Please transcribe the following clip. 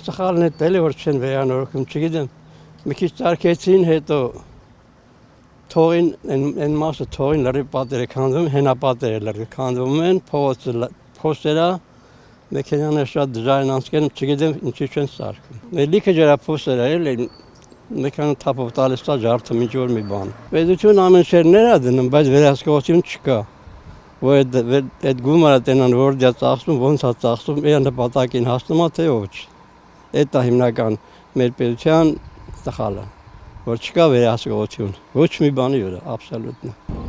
սխալն է տել որ չեն վերանորոգում, չգիտեմ։ Մի քիչ ծարկեցին, հետո թողին այն մասը թողին լրիվ պատերը քանդվում, հենապատերը լրիվ քանդվում են, փոստերը մեքենաները շատ դժվար են անցկել, չգիտեմ ինչի չեն սարքում։ Լիքը ջրա փոստերը էլ մեքենա թափով տալիս տա ջարդում ինչ որ մի բան։ Պետություն ամեն շերներ է դնում, բայց վերահսկողություն չկա։ Որ այդ գումարը տենան որ դիա ծախսում, ոնց է ծախսում, իր նպատակին հասնում է թե ոչ։ Դա հիմնական մեր պետության սխալը, որ չկա վերահսկողություն, ոչ մի բանի վրա, աբսոլյուտно։